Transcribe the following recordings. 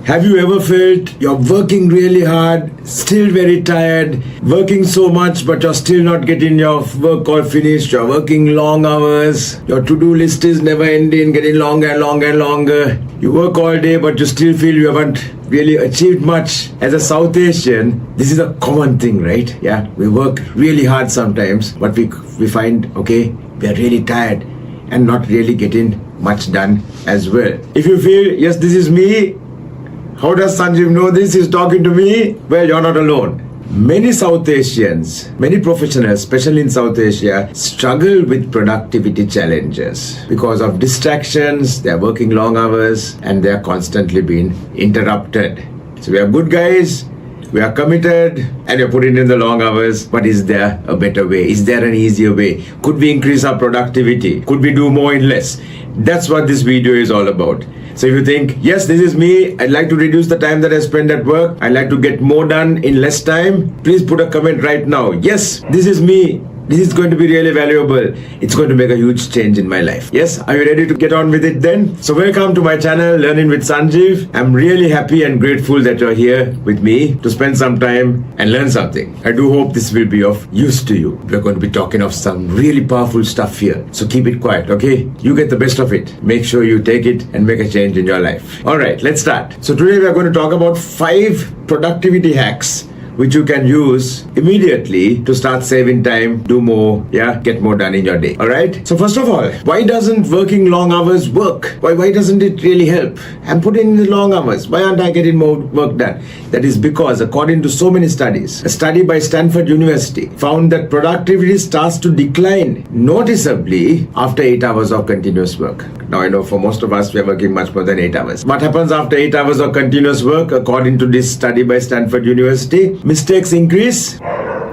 Have you ever felt you're working really hard, still very tired, working so much but you're still not getting your work all finished, you're working long hours, your to-do list is never ending, getting longer and longer and longer. You work all day but you still feel you haven't really achieved much. As a South Asian, this is a common thing, right? Yeah, we work really hard sometimes, but we find, okay, we are really tired and not really getting much done as well. If you feel, yes, this is me, how does Sanjeev know this? He's talking to me. Well, you're not alone. Many South Asians, many professionals, especially in South Asia, struggle with productivity challenges because of distractions. They're working long hours and they're constantly being interrupted. So we are good guys, we are committed, and we're putting in the long hours. But is there a better way? Is there an easier way? Could we increase our productivity? Could we do more in less? That's what this video is all about. So if you think, yes, this is me, I'd like to reduce the time that I spend at work, I'd like to get more done in less time, please put a comment right now. Yes, this is me. This is going to be really valuable. It's going to make a huge change in my life. Yes, are you ready to get on with it then? So welcome to my channel, Learning with Sanjeev. I'm really happy and grateful that you're here with me to spend some time and learn something. I do hope this will be of use to you. We're going to be talking of some really powerful stuff here. So keep it quiet, okay? You get the best of it. Make sure you take it and make a change in your life. All right, let's start. So today we are going to talk about 5 productivity hacks which you can use immediately to start saving time, do more, get more done in your day. All right. So first of all, why doesn't working long hours work? Why doesn't it really help? I'm putting in the long hours. Why aren't I getting more work done? That is because, according to so many studies, a study by Stanford University found that productivity starts to decline noticeably after 8 hours of continuous work. Now I know for most of us, we are working much more than 8 hours. What happens after 8 hours of continuous work, according to this study by Stanford University? Mistakes increase,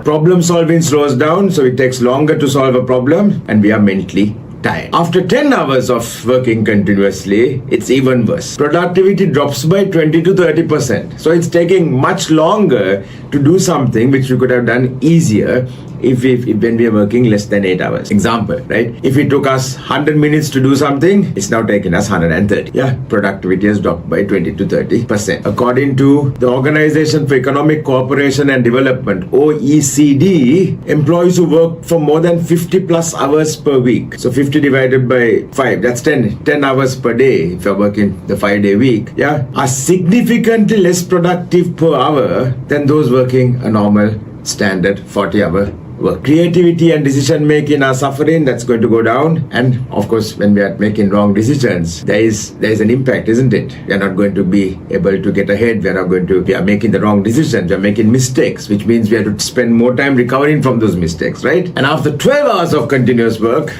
problem solving slows down, so it takes longer to solve a problem, and we are mentally tired. After 10 hours of working continuously, it's even worse. Productivity drops by 20 to 30%. So it's taking much longer to do something which we could have done easier if when we are working less than 8 hours. Example, right? If it took us 100 minutes to do something, it's now taking us 130. Productivity has dropped by 20 to 30%. According to the Organization for Economic Cooperation and Development, OECD, employees who work for more than 50 plus hours per week, so 50 divided by 5, that's 10 hours per day if you're working the 5-day week, are significantly less productive per hour than those working a normal standard 40-hour work. Creativity and decision making are suffering. That's going to go down. And of course, when we are making wrong decisions, there is an impact, isn't it? We are not going to be able to get ahead. We are making the wrong decisions. We are making mistakes, which means we have to spend more time recovering from those mistakes, right? And after 12 hours of continuous work,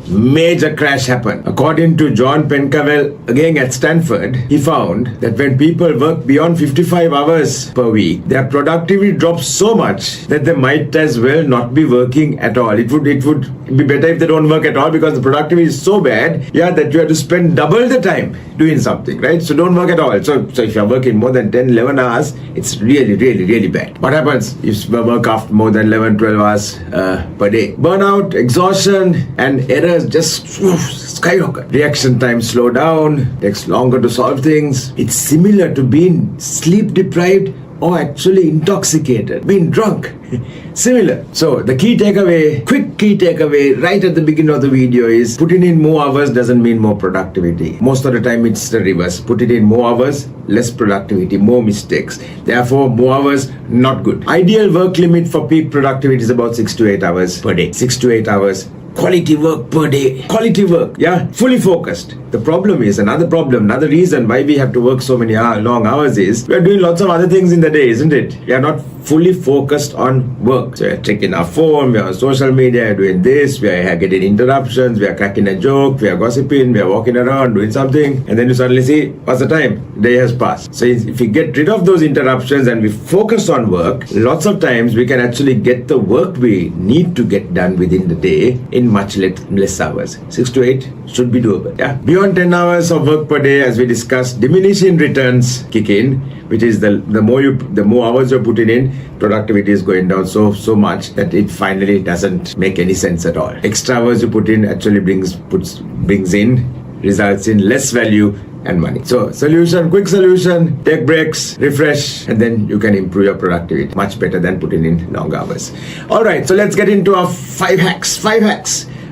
major crash happened. According to John Pencavel, again at Stanford, he found that when people work beyond 55 hours per week, their productivity drops so much that they might as well not be working at all. It would be better if they don't work at all, because the productivity is so bad, that you have to spend double the time doing something, right? So don't work at all. So if you're working more than 10, 11 hours, it's really, really, really bad. What happens if you work after more than 11, 12 hours per day? Burnout, exhaustion, and errors just skyrocket. Reaction time slow down, takes longer to solve things. It's similar to being sleep deprived or actually intoxicated, being drunk. Similar. So the quick key takeaway right at the beginning of the video is putting in more hours doesn't mean more productivity. Most of the time it's the reverse. Putting in more hours, less productivity, more mistakes. Therefore, more hours, not good. Ideal work limit for peak productivity is about 6 to 8 hours per day. 6 to 8 hours. Quality work per day. Quality work. Fully focused. The problem is, another reason why we have to work so many long hours is we are doing lots of other things in the day, isn't it? We are not fully focused on work. So we are checking our phone, we are on social media, we are doing this, we are getting interruptions, we are cracking a joke, we are gossiping, we are walking around doing something, and then you suddenly see, what's the time? Day has passed. So if we get rid of those interruptions and we focus on work, lots of times we can actually get the work we need to get done within the day in much less hours. 6 to 8 should be doable. Beyond 10 hours of work per day, as we discussed, diminishing returns kick in, which is the more hours you're putting in, productivity is going down so much that it finally doesn't make any sense at all. Extra hours you put in actually results in less value and money. So quick solution, take breaks, refresh, and then you can improve your productivity much better than putting in long hours. All right, so let's get into our 5 hacks.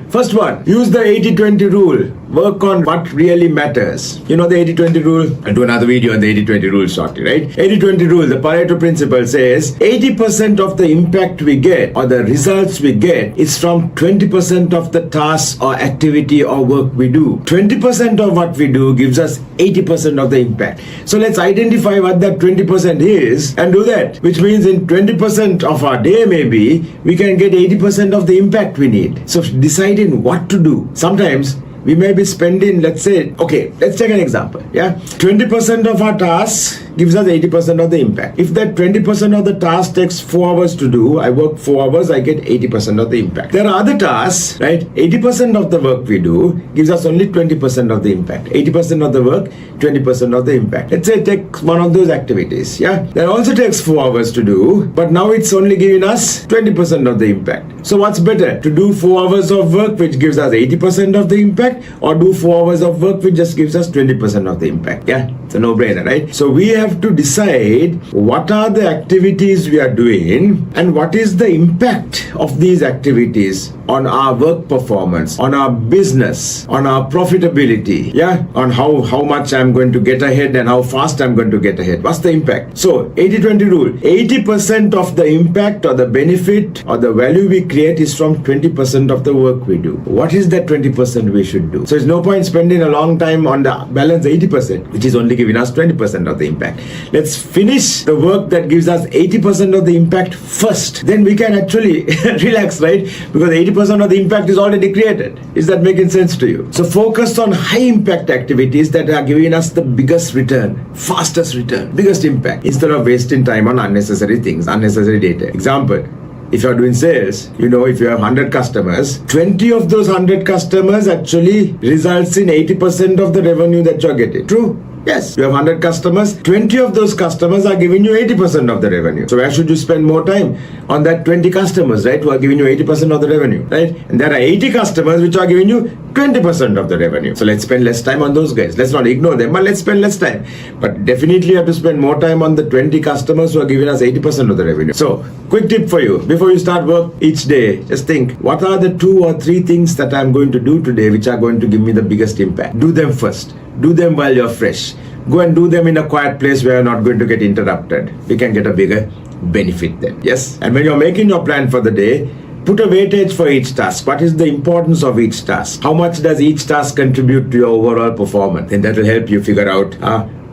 First one, use the 80-20 rule. Work on what really matters. You know the 80-20 rule? I'll do another video on the 80-20 rule shortly, right? 80-20 rule, the Pareto principle says 80% of the impact we get or the results we get is from 20% of the task or activity or work we do. 20% of what we do gives us 80% of the impact. So let's identify what that 20% is and do that. Which means in 20% of our day maybe, we can get 80% of the impact we need. So deciding what to do. Sometimes we may be spending, let's say, okay, let's take an example. Yeah, 20% of our tasks gives us 80% of the impact. If that 20% of the task takes 4 hours to do, I work 4 hours, I get 80% of the impact. There are other tasks, right? 80% of the work we do gives us only 20% of the impact. 80% of the work, 20% of the impact. Let's say take one of those activities. Yeah, that also takes 4 hours to do, but now it's only giving us 20% of the impact. So what's better? To do 4 hours of work which gives us 80% of the impact, or do 4 hours of work which just gives us 20% of the impact? Yeah, it's a no-brainer, right? So we have to decide what are the activities we are doing and what is the impact of these activities on our work performance, on our business, on our profitability, yeah, on how much I'm going to get ahead and how fast I'm going to get ahead. What's the impact? So 80-20 rule, 80% of the impact or the benefit or the value we create is from 20% of the work we do. What is that 20% we should do? So it's no point spending a long time on the balance 80%, which is only giving us 20% of the impact. Let's finish the work that gives us 80% of the impact first. Then we can actually relax, right? Because 80% of the impact is already created. Is that making sense to you? So focus on high impact activities that are giving us the biggest return, fastest return, biggest impact, instead of wasting time on unnecessary things, unnecessary data. Example, if you're doing sales, you know, if you have 100 customers, 20 of those 100 customers actually results in 80% of the revenue that you're getting. True? Yes, you have 100 customers, 20 of those customers are giving you 80% of the revenue. So where should you spend more time? On that 20 customers, right, who are giving you 80% of the revenue, right? And there are 80 customers which are giving you 20% of the revenue. So let's spend less time on those guys. Let's not ignore them, but let's spend less time. But definitely you have to spend more time on the 20 customers who are giving us 80% of the revenue. So quick tip for you, before you start work each day, just think, what are the 2 or 3 things that I'm going to do today which are going to give me the biggest impact? Do them first. Do them while you're fresh. Go and do them in a quiet place where you're not going to get interrupted. We can get a bigger benefit then. Yes? And when you're making your plan for the day, put a weightage for each task. What is the importance of each task? How much does each task contribute to your overall performance? And that will help you figure out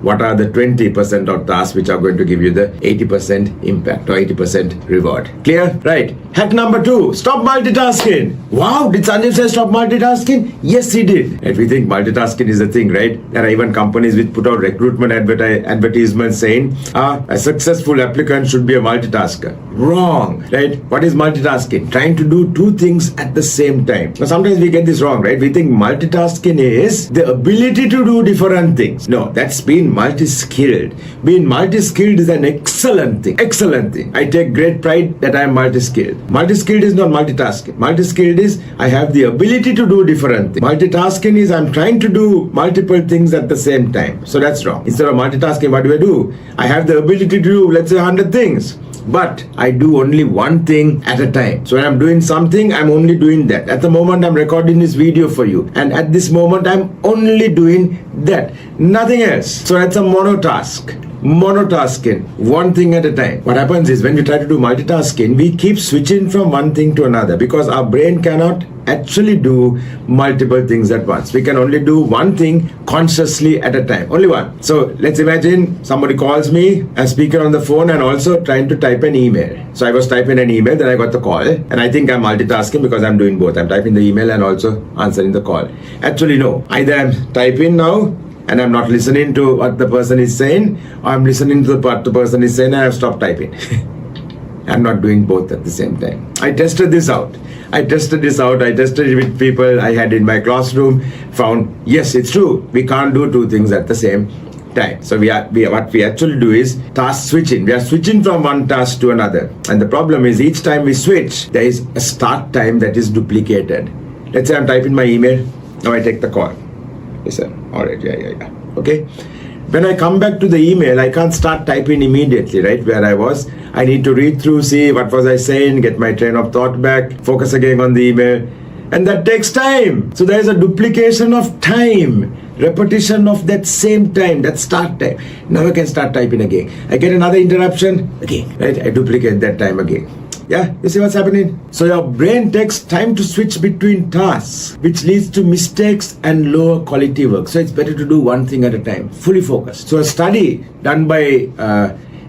what are the 20% of tasks which are going to give you the 80% impact or 80% reward. Clear? Right. Hack number 2, stop multitasking. Wow, did Sanjeev say stop multitasking? Yes, he did. And we think multitasking is a thing, right? There are even companies which put out recruitment advertisements saying a successful applicant should be a multitasker. Wrong, right? What is multitasking? Trying to do 2 things at the same time. Now sometimes we get this wrong, right? We think multitasking is the ability to do different things. No, that's being multi-skilled. Being multi-skilled is an excellent thing. Excellent thing. I take great pride that I am multi-skilled. Multi-skilled is not multitasking. Multi-skilled is I have the ability to do different things. Multitasking is I'm trying to do multiple things at the same time. So that's wrong. Instead of multitasking, what do? I have the ability to do, let's say, 100 things. But I do only one thing at a time. So when I'm doing something, I'm only doing that. At the moment, I'm recording this video for you. And at this moment, I'm only doing that. Nothing else. So that's a monotasking, one thing at a time. What happens is when we try to do multitasking, we keep switching from one thing to another because our brain cannot actually do multiple things at once. We can only do one thing consciously at a time. Only one. So let's imagine somebody calls me, a speaker on the phone, and also trying to type an email. So I was typing an email, then I got the call, and I think I'm multitasking because I'm doing both. I'm typing the email and also answering the call. Actually, no. Either I'm typing now and I'm not listening to what the person is saying, or I'm listening to what the person is saying and I've stopped typing. I'm not doing both at the same time. I tested this out. I tested it with people I had in my classroom, found, yes, it's true. We can't do 2 things at the same time. So what we actually do is task switching. We are switching from one task to another. And the problem is each time we switch, there is a start time that is duplicated. Let's say I'm typing my email. Now I take the call. Yes, sir. All right. Yeah. Okay. When I come back to the email, I can't start typing immediately, right? Where I was. I need to read through, see what was I saying, get my train of thought back, focus again on the email. And that takes time. So there is a duplication of time, repetition of that same time, that start time. Now I can start typing again. I get another interruption, again, right? I duplicate that time again. Yeah, you see what's happening? So your brain takes time to switch between tasks, which leads to mistakes and lower quality work. So it's better to do one thing at a time, fully focused. So a study done by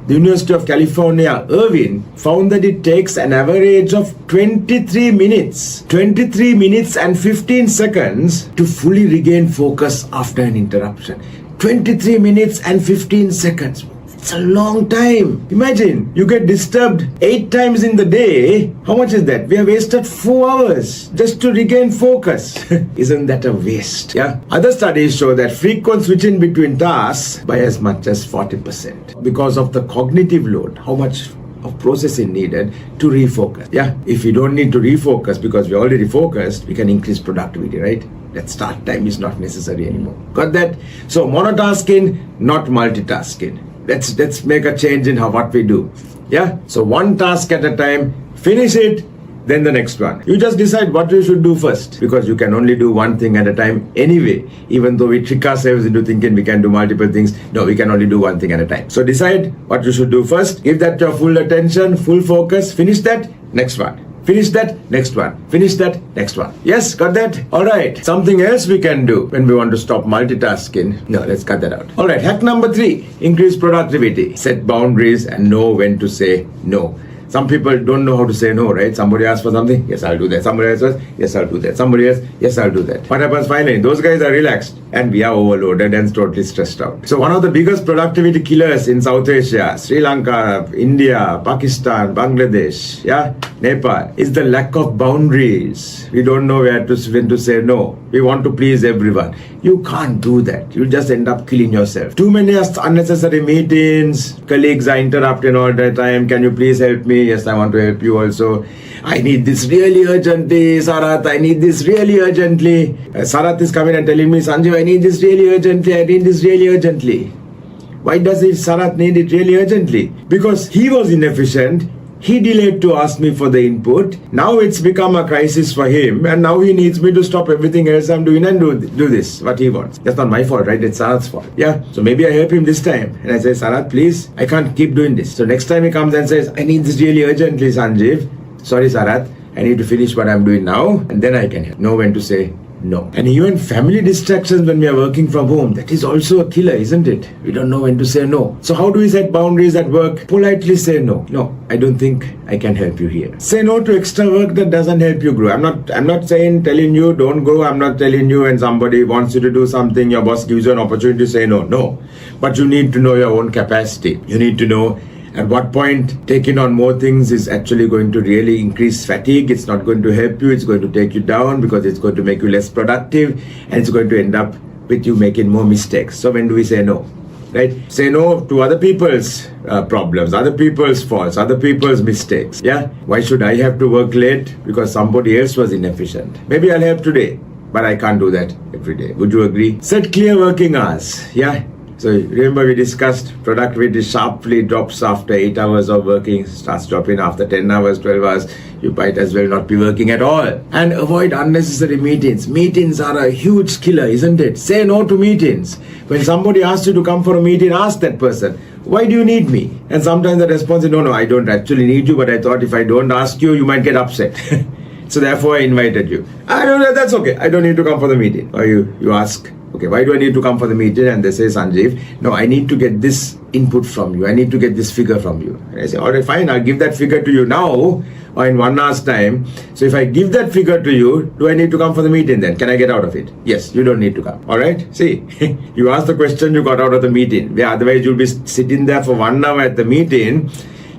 the University of California, Irvine, found that it takes an average of 23 minutes and 15 seconds to fully regain focus after an interruption. 23 minutes and 15 seconds. It's a long time. Imagine, you get disturbed 8 times in the day. How much is that? We have wasted 4 hours just to regain focus. Isn't that a waste? Yeah. Other studies show that frequent switching between tasks by as much as 40% because of the cognitive load. How much of processing needed to refocus. Yeah. If we don't need to refocus because we're already focused, we can increase productivity, right? That start time is not necessary anymore. Got that? So monotasking, not multitasking. Let's make a change in what we do. Yeah. So one task at a time, finish it, then the next one. You just decide what you should do first, because you can only do one thing at a time anyway. Even though we trick ourselves into thinking we can do multiple things, no, we can only do one thing at a time. So decide what you should do first. Give that your full attention, full focus. Finish that, next one. Finish that, next one. Finish that, next one. Yes, got that? Alright, something else we can do when we want to stop multitasking. No, let's cut that out. Alright, hack number 3, increase productivity. Set boundaries and know when to say no. Some people don't know how to say no, right? Somebody asks for something, yes, I'll do that. Somebody else says, yes, I'll do that. Somebody else, yes, I'll do that. What happens finally? Those guys are relaxed and we are overloaded and totally stressed out. So one of the biggest productivity killers in South Asia, Sri Lanka, India, Pakistan, Bangladesh, Nepal, is the lack of boundaries. We don't know when to say no. We want to please everyone. You can't do that. You just end up killing yourself. Too many unnecessary meetings. Colleagues are interrupting all the time. Can you please help me? Yes, I want to help you also. I need this really urgently. Sarath, I need this really urgently. Sarath is coming and telling me, Sanjeev, I need this really urgently. I need this really urgently. Why does Sarath need it really urgently? Because he was inefficient. He delayed to ask me for the input. Now it's become a crisis for him, and now he needs me to stop everything else I'm doing and do this, what he wants. That's not my fault, right? It's Sarath's fault. Yeah. So maybe I help him this time. And I say, Sarath, please, I can't keep doing this. So next time he comes and says, I need this really urgently, Sanjeev. Sorry, Sarath. I need to finish what I'm doing now, and then I can know when to say no. And even family distractions when we are working from home, that is also a killer, isn't it? We don't know when to say no. So how do we set boundaries at work? Politely say no. No, I don't think I can help you here. Say no to extra work that doesn't help you grow. I'm not telling you don't grow. I'm not telling you when somebody wants you to do something, your boss gives you an opportunity to say no. No. But you need to know your own capacity. You need to know at what point taking on more things is actually going to really increase fatigue. It's not going to help you. It's going to take you down because it's going to make you less productive, and it's going to end up with you making more mistakes. So when do we say no? Right? Say no to other people's problems, other people's faults, other people's mistakes. Yeah? Why should I have to work late? Because somebody else was inefficient. Maybe I'll help today, but I can't do that every day. Would you agree? Set clear working hours. Yeah? So remember we discussed productivity sharply drops after 8 hours of working, starts dropping after 10 hours, 12 hours. You might as well not be working at all. And avoid unnecessary meetings. Meetings are a huge killer, isn't it? Say no to meetings. When somebody asks you to come for a meeting, ask that person, why do you need me? And sometimes the response is, no, I don't actually need you, but I thought if I don't ask you, you might get upset. So therefore I invited you. I don't know, that's okay. I don't need to come for the meeting. Or you ask, okay, why do I need to come for the meeting? And they say, Sanjeev, no, I need to get this input from you. I need to get this figure from you. And I say, all right, fine, I'll give that figure to you now or in 1 hour's time. So if I give that figure to you, do I need to come for the meeting then? Can I get out of it? Yes, you don't need to come. All right? See, you asked the question, you got out of the meeting. Otherwise, you'll be sitting there for 1 hour at the meeting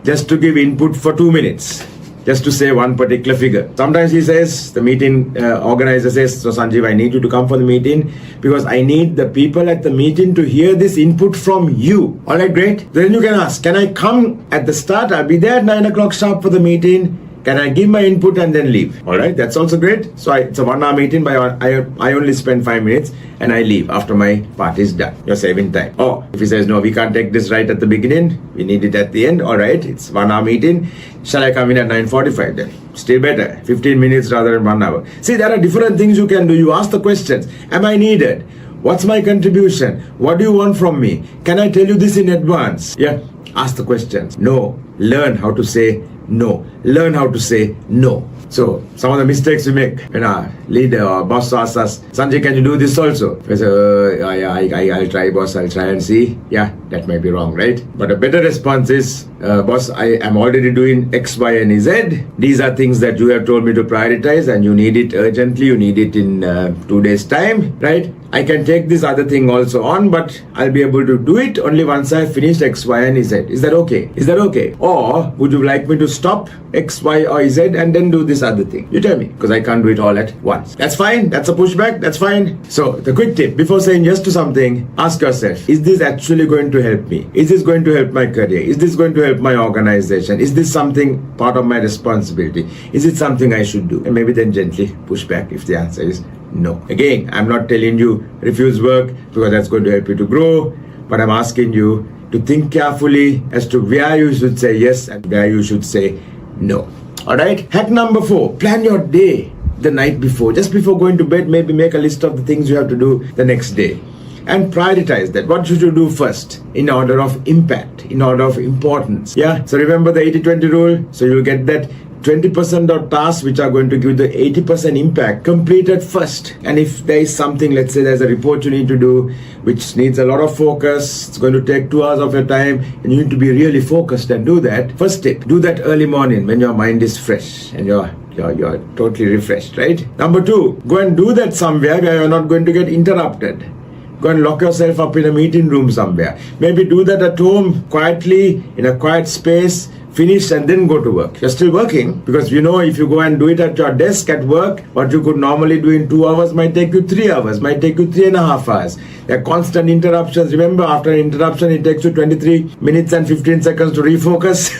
just to give input for 2 minutes. Just to say one particular figure. Sometimes he says, the meeting organizer says, so Sanjeev, I need you to come for the meeting because I need the people at the meeting to hear this input from you. All right, great. Then you can ask, can I come at the start? I'll be there at 9 o'clock sharp for the meeting. Can I give my input and then leave? All right, that's also great. So it's a 1 hour meeting, but I only spend 5 minutes and I leave after my part is done. You're saving time. Or if he says, no, we can't take this right at the beginning, we need it at the end. All right, it's 1 hour meeting. Shall I come in at 9:45 then? Still better, 15 minutes rather than 1 hour. See, there are different things you can do. You ask the questions. Am I needed? What's my contribution? What do you want from me? Can I tell you this in advance? Yeah, ask the questions. No, learn how to say no. Learn how to say no. So, some of the mistakes we make when our leader or boss asks us, Sanjeev, can you do this also? We say, I'll try, boss, I'll try and see. Yeah, that might be wrong, right? But a better response is, boss, I am already doing X, Y, and Z. These are things that you have told me to prioritize and you need it urgently. You need it in 2 days' time, right? I can take this other thing also on, but I'll be able to do it only once I have finished X, Y, and Z. Is that okay? Is that okay? Or would you like me to stop X, Y, or Z and then do this other thing? You tell me, because I can't do it all at once. That's fine. That's a pushback. That's fine. So the quick tip, before saying yes to something, ask yourself, is this actually going to help me? Is this going to help my career? Is this going to help my organization? Is this something part of my responsibility? Is it something I should do? And maybe then gently push back if the answer is no. Again, I'm not telling you refuse work because that's going to help you to grow, but I'm asking you to think carefully as to where you should say yes and where you should say no. All right. Hack number 4, plan your day the night before. Just before going to bed, maybe make a list of the things you have to do the next day and prioritize that. What should you do first in order of impact, in order of importance? Yeah. So remember the 80-20 rule. So you'll get that 20% of tasks which are going to give the 80% impact completed first. And if there is something, let's say there's a report you need to do which needs a lot of focus, it's going to take 2 hours of your time and you need to be really focused and do that. First tip, do that early morning when your mind is fresh and you're totally refreshed, right? Number 2, go and do that somewhere where you're not going to get interrupted. Go and lock yourself up in a meeting room somewhere. Maybe do that at home quietly in a quiet space. Finish and then go to work. You're still working because you know if you go and do it at your desk at work, what you could normally do in 2 hours might take you 3 hours, might take you 3.5 hours. There are constant interruptions. Remember, after an interruption, it takes you 23 minutes and 15 seconds to refocus,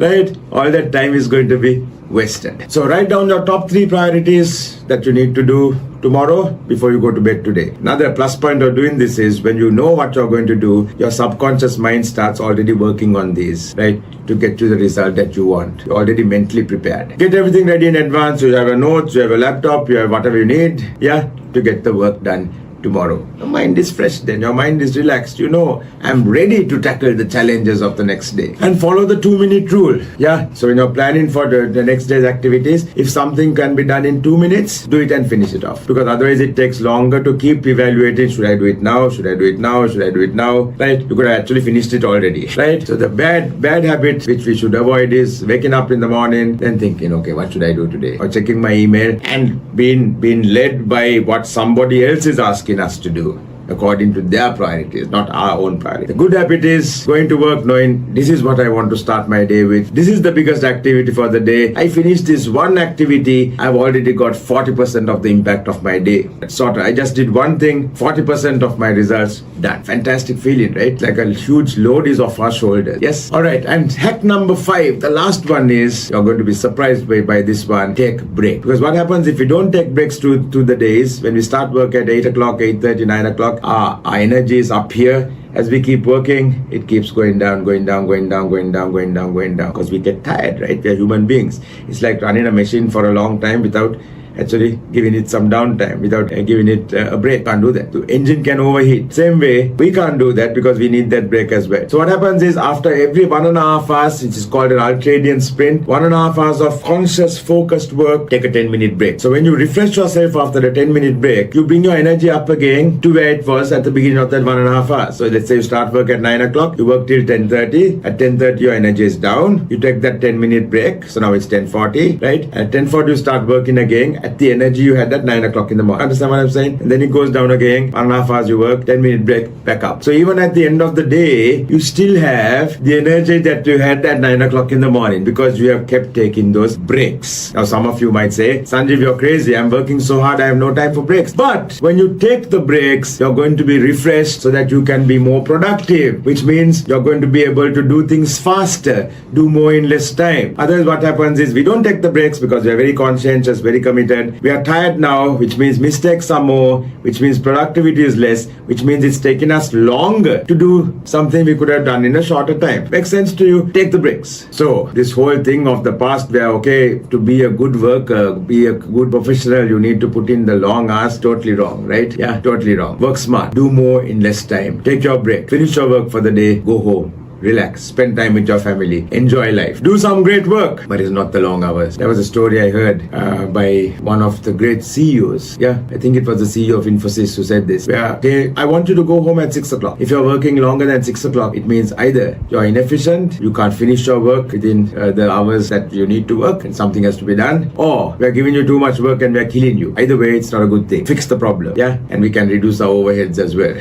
right? All that time is going to be wasted. So write down your top 3 priorities that you need to do tomorrow before you go to bed today. Another plus point of doing this is when you know what you're going to do, your subconscious mind starts already working on these, right? To get to the result that you want. You're already mentally prepared. Get everything ready in advance. You have a note, you have a laptop, you have whatever you need, yeah, to get the work done tomorrow. Your mind is fresh then, your mind is relaxed. You know, I'm ready to tackle the challenges of the next day. And follow the 2-minute rule. Yeah, so when you're planning for the next day's activities, if something can be done in 2 minutes, do it and finish it off. Because otherwise it takes longer to keep evaluating, should I do it now, should I do it now, should I do it now, right? You could have actually finished it already, right? So the bad habit which we should avoid is waking up in the morning, then thinking, okay, what should I do today? Or checking my email and being led by what somebody else is asking us to do according to their priorities, not our own priorities. The good habit is going to work knowing this is what I want to start my day with. This is the biggest activity for the day. I finished this one activity, I've already got 40% of the impact of my day. I just did one thing, 40% of my results done. Fantastic feeling, right? Like a huge load is off our shoulders. Yes. All right. And hack number 5, the last one is, you're going to be surprised by this one, take break. Because what happens if we don't take breaks through the days, when we start work at 8 o'clock, 8:30, 9 o'clock, our energy is up here. As we keep working, it keeps going down, because we get tired, right? We are human beings. It's like running a machine for a long time without actually giving it some downtime, without giving it a break. Can't do that. The engine can overheat. Same way, we can't do that because we need that break as well. So what happens is after every 1.5 hours, which is called an ultradian sprint, 1.5 hours of conscious focused work, take a 10-minute break. So when you refresh yourself after the 10-minute break, you bring your energy up again to where it was at the beginning of that 1.5 hours. So let's say you start work at 9 o'clock, you work till 10:30. At 10:30, your energy is down. You take that 10-minute break. So now it's 10:40, right? At 10:40, you start working again. At at the energy you had at 9 o'clock in the morning. Understand what I'm saying? And then it goes down again, 1.5 hours you work, 10-minute break, back up. So even at the end of the day, you still have the energy that you had at 9 o'clock in the morning because you have kept taking those breaks. Now some of you might say, Sanjeev, you're crazy. I'm working so hard, I have no time for breaks. But when you take the breaks, you're going to be refreshed so that you can be more productive, which means you're going to be able to do things faster, do more in less time. Otherwise, what happens is we don't take the breaks because we are very conscientious, very committed. We are tired now, which means mistakes are more, which means productivity is less, which means it's taking us longer to do something we could have done in a shorter time. Makes sense to you? Take the breaks. So this whole thing of the past where, okay, to be a good worker, be a good professional, you need to put in the long hours, totally wrong, right? Yeah, totally wrong. Work smart. Do more in less time. Take your break. Finish your work for the day. Go home. Relax, spend time with your family, enjoy life, do some great work, but it's not the long hours. That was a story I heard by one of the great CEOs. Yeah, I think it was the CEO of Infosys who said this. Where, okay, I want you to go home at 6 o'clock. If you're working longer than 6 o'clock, it means either you're inefficient, you can't finish your work within the hours that you need to work and something has to be done, or we're giving you too much work and we're killing you. Either way, it's not a good thing. Fix the problem. Yeah, and we can reduce our overheads as well.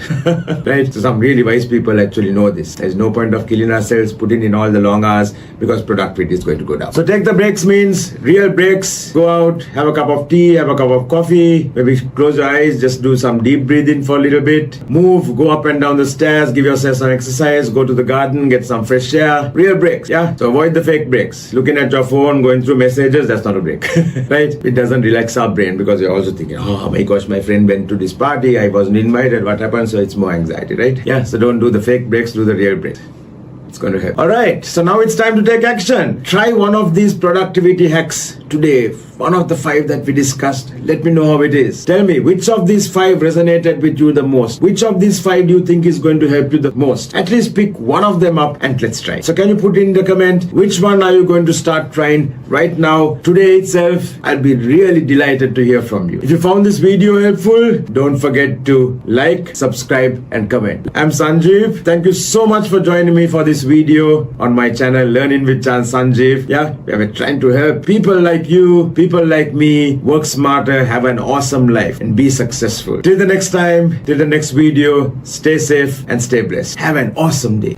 Right? So some really wise people actually know this. There's no point of killing ourselves, putting in all the long hours because productivity is going to go down. So take the breaks means real breaks. Go out, have a cup of tea, have a cup of coffee, maybe close your eyes, just do some deep breathing for a little bit. Move, go up and down the stairs, give yourself some exercise, go to the garden, get some fresh air. Real breaks, yeah? So avoid the fake breaks. Looking at your phone, going through messages, that's not a break. Right? It doesn't relax our brain because you're also thinking, oh my gosh, my friend went to this party, I wasn't invited, what happened? So it's more anxiety, right? Yeah, so don't do the fake breaks, do the real breaks. It's going to help. Alright, so now it's time to take action. Try one of these productivity hacks today. One of the 5 that we discussed. Let me know how it is. Tell me, which of these 5 resonated with you the most? Which of these 5 do you think is going to help you the most? At least pick one of them up and let's try. So can you put in the comment, which one are you going to start trying right now, today itself? I'll be really delighted to hear from you. If you found this video helpful, don't forget to like, subscribe and comment. I'm Sanjeev. Thank you so much for joining me for this video on my channel, Learning with Sanjeev. Yeah, we are trying to help people like you, people like me, work smarter, have an awesome life and be successful. Till the next time, till the next video, stay safe and stay blessed. Have an awesome day.